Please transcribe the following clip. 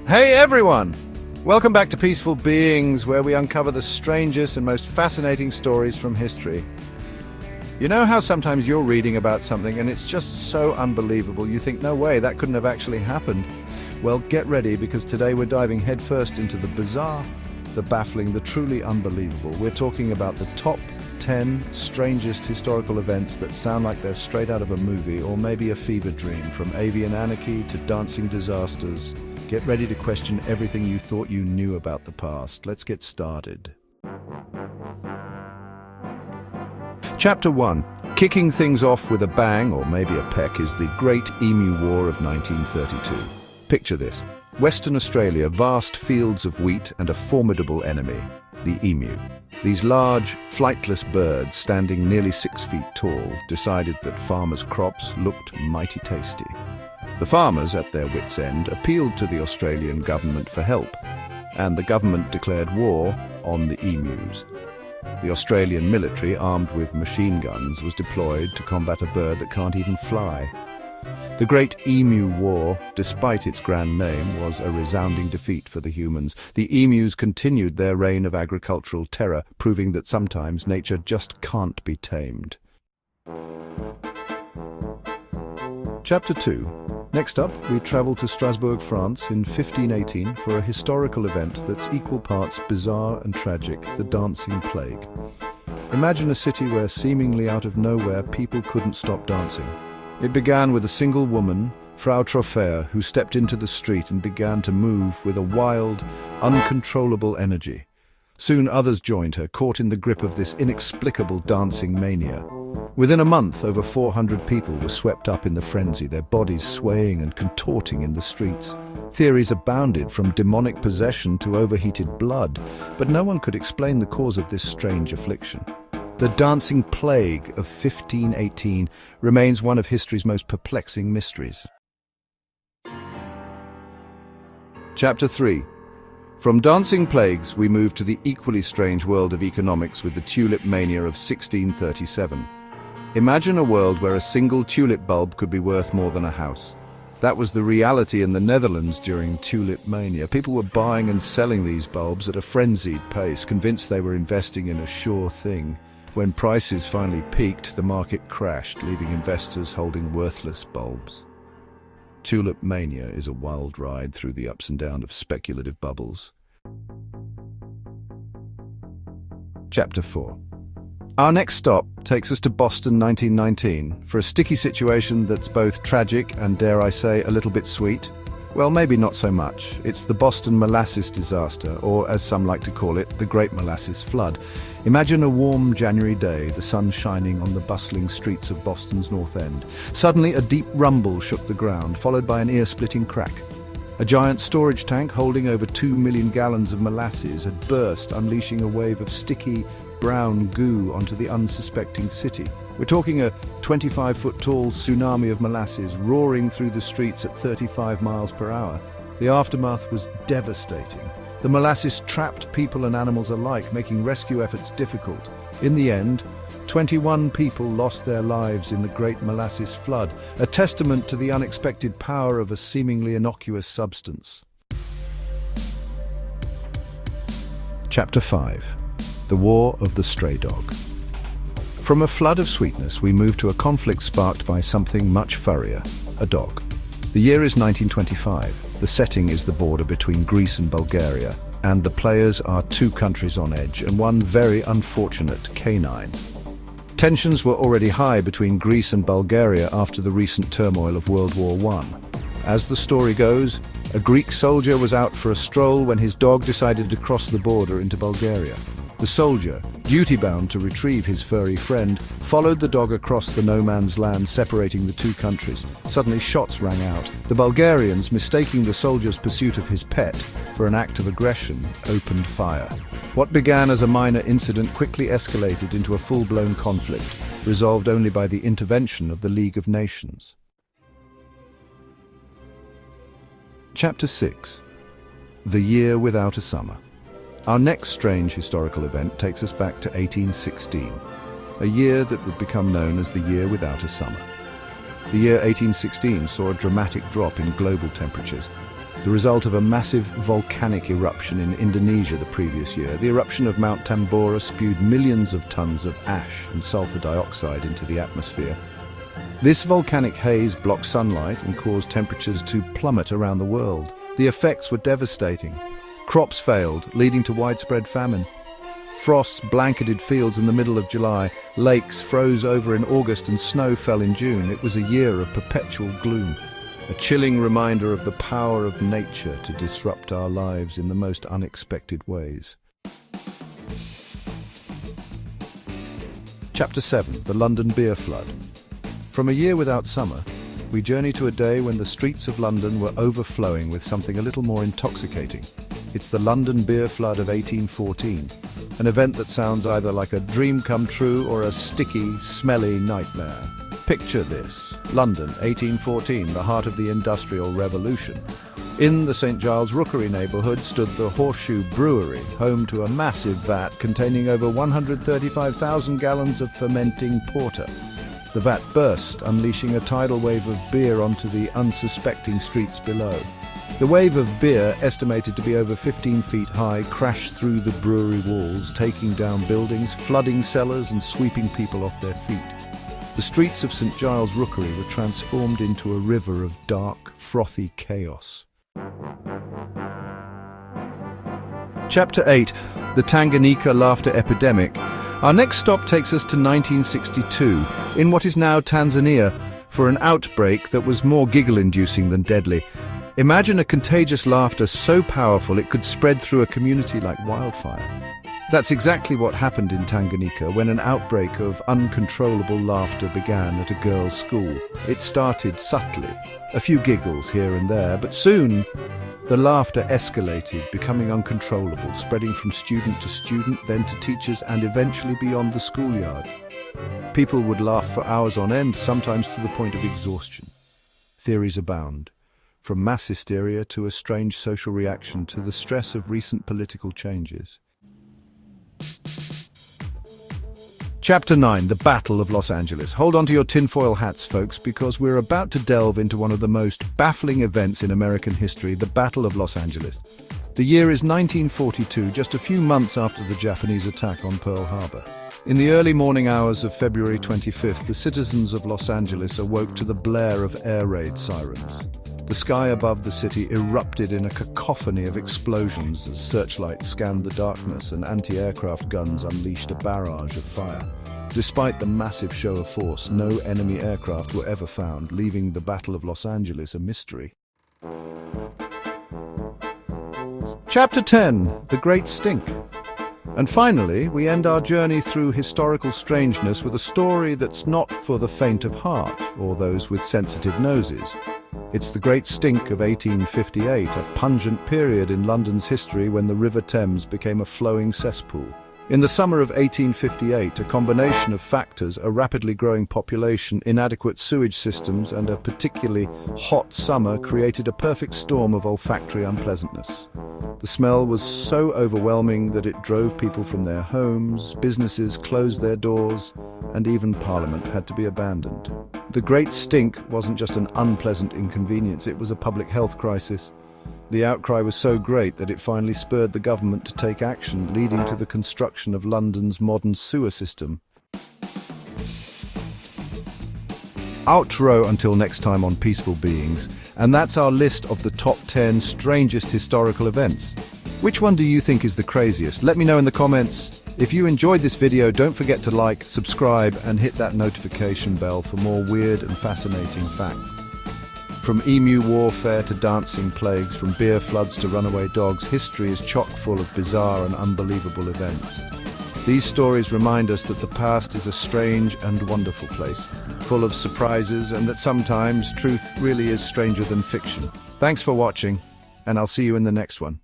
Hey everyone! Welcome back to Peaceful Beings, where we uncover the strangest and most fascinating stories from history. You know how sometimes you're reading about something and it's just so unbelievable you think, no way, that couldn't have actually happened? Well, get ready, because today we're diving headfirst into the bizarre, the baffling, the truly unbelievable. We're talking about the top 10 strangest historical events that sound like they're straight out of a movie or maybe a fever dream, from avian anarchy to dancing disasters. Get ready to question everything you thought you knew about the past. Let's get started. Chapter 1. Kicking things off with a bang, or maybe a peck, is the Great Emu War of 1932. Picture this. Western Australia, vast fields of wheat and a formidable enemy, the emu. These large, flightless birds, standing nearly 6 feet tall, decided that farmers' crops looked mighty tasty. The farmers, at their wits' end, appealed to the Australian government for help, and the government declared war on the emus. The Australian military, armed with machine guns, was deployed to combat a bird that can't even fly. The Great Emu War, despite its grand name, was a resounding defeat for the humans. The emus continued their reign of agricultural terror, proving that sometimes nature just can't be tamed. Chapter 2. Next up, we travel to Strasbourg, France in 1518 for a historical event that's equal parts bizarre and tragic, the Dancing Plague. Imagine a city where, seemingly out of nowhere, people couldn't stop dancing. It began with a single woman, Frau Trophäer, who stepped into the street and began to move with a wild, uncontrollable energy. Soon others joined her, caught in the grip of this inexplicable dancing mania. Within a month, over 400 people were swept up in the frenzy, their bodies swaying and contorting in the streets. Theories abounded, from demonic possession to overheated blood, but no one could explain the cause of this strange affliction. The Dancing Plague of 1518 remains one of history's most perplexing mysteries. Chapter 3. From dancing plagues, we move to the equally strange world of economics with the tulip mania of 1637. Imagine a world where a single tulip bulb could be worth more than a house. That was the reality in the Netherlands during tulip mania. People were buying and selling these bulbs at a frenzied pace, convinced they were investing in a sure thing. When prices finally peaked, the market crashed, leaving investors holding worthless bulbs. Tulip mania is a wild ride through the ups and downs of speculative bubbles. Chapter 4. Our next stop takes us to Boston 1919 for a sticky situation that's both tragic and, dare I say, a little bit sweet. Well, maybe not so much. It's the Boston Molasses disaster, or as some like to call it, the Great Molasses Flood. Imagine a warm January day, the sun shining on the bustling streets of Boston's North End. Suddenly, a deep rumble shook the ground, followed by an ear-splitting crack. A giant storage tank holding over 2 million gallons of molasses had burst, unleashing a wave of sticky, brown goo onto the unsuspecting city. We're talking a 25-foot-tall tsunami of molasses roaring through the streets at 35 miles per hour. The aftermath was devastating. The molasses trapped people and animals alike, making rescue efforts difficult. In the end, 21 people lost their lives in the Great Molasses Flood, a testament to the unexpected power of a seemingly innocuous substance. Chapter 5. The War of the Stray Dog. From a flood of sweetness, we move to a conflict sparked by something much furrier, a dog. The year is 1925. The setting is the border between Greece and Bulgaria, and the players are two countries on edge and one very unfortunate canine. Tensions were already high between Greece and Bulgaria after the recent turmoil of World War I. As the story goes, a Greek soldier was out for a stroll when his dog decided to cross the border into Bulgaria. The soldier, duty-bound to retrieve his furry friend, followed the dog across the no-man's land separating the two countries. Suddenly shots rang out. The Bulgarians, mistaking the soldier's pursuit of his pet for an act of aggression, opened fire. What began as a minor incident quickly escalated into a full-blown conflict, resolved only by the intervention of the League of Nations. Chapter 6. The Year Without a Summer. Our next strange historical event takes us back to 1816, a year that would become known as the Year Without a Summer. The year 1816 saw a dramatic drop in global temperatures. the result of a massive volcanic eruption in Indonesia the previous year. The eruption of Mount Tambora spewed millions of tons of ash and sulfur dioxide into the atmosphere. This volcanic haze blocked sunlight and caused temperatures to plummet around the world. The effects were devastating. Crops failed, leading to widespread famine. Frosts blanketed fields in the middle of July. Lakes froze over in August and snow fell in June. It was a year of perpetual gloom, a chilling reminder of the power of nature to disrupt our lives in the most unexpected ways. Chapter 7. The London Beer Flood. From a year without summer, we journey to a day when the streets of London were overflowing with something a little more intoxicating. It's the London Beer Flood of 1814, an event that sounds either like a dream come true or a sticky, smelly nightmare. Picture this: London, 1814, the heart of the Industrial Revolution. In the St. Giles Rookery neighbourhood stood the Horseshoe Brewery, home to a massive vat containing over 135,000 gallons of fermenting porter. The vat burst, unleashing a tidal wave of beer onto the unsuspecting streets below. The wave of beer, estimated to be over 15 feet high, crashed through the brewery walls, taking down buildings, flooding cellars and sweeping people off their feet. The streets of St. Giles Rookery were transformed into a river of dark, frothy chaos. Chapter 8. The Tanganyika Laughter Epidemic. Our next stop takes us to 1962, in what is now Tanzania, for an outbreak that was more giggle-inducing than deadly. Imagine a contagious laughter so powerful it could spread through a community like wildfire. That's exactly what happened in Tanganyika when an outbreak of uncontrollable laughter began at a girls' school. It started subtly, a few giggles here and there, but soon the laughter escalated, becoming uncontrollable, spreading from student to student, then to teachers, and eventually beyond the schoolyard. People would laugh for hours on end, sometimes to the point of exhaustion. Theories abound, from mass hysteria to a strange social reaction to the stress of recent political changes. Chapter 9. The Battle of Los Angeles. Hold on to your tinfoil hats, folks, because we're about to delve into one of the most baffling events in American history, the Battle of Los Angeles. The year is 1942, just a few months after the Japanese attack on Pearl Harbor. In the early morning hours of February 25th, the citizens of Los Angeles awoke to the blare of air raid sirens. The sky above the city erupted in a cacophony of explosions as searchlights scanned the darkness and anti-aircraft guns unleashed a barrage of fire. Despite the massive show of force, no enemy aircraft were ever found, leaving the Battle of Los Angeles a mystery. Chapter 10. The Great Stink. And finally, we end our journey through historical strangeness with a story that's not for the faint of heart or those with sensitive noses. It's the Great Stink of 1858, a pungent period in London's history when the River Thames became a flowing cesspool. In the summer of 1858, a combination of factors, a rapidly growing population, inadequate sewage systems, and a particularly hot summer created a perfect storm of olfactory unpleasantness. The smell was so overwhelming that it drove people from their homes, businesses closed their doors, and even Parliament had to be abandoned. The Great Stink wasn't just an unpleasant inconvenience, it was a public health crisis. The outcry was so great that it finally spurred the government to take action, leading to the construction of London's modern sewer system. Outro until next time on Peaceful Beings, and that's our list of the top 10 strangest historical events. Which one do you think is the craziest? Let me know in the comments. If you enjoyed this video, don't forget to like, subscribe, and hit that notification bell for more weird and fascinating facts. From emu warfare to dancing plagues, from beer floods to runaway dogs, history is chock full of bizarre and unbelievable events. These stories remind us that the past is a strange and wonderful place, full of surprises, and that sometimes truth really is stranger than fiction. Thanks for watching, and I'll see you in the next one.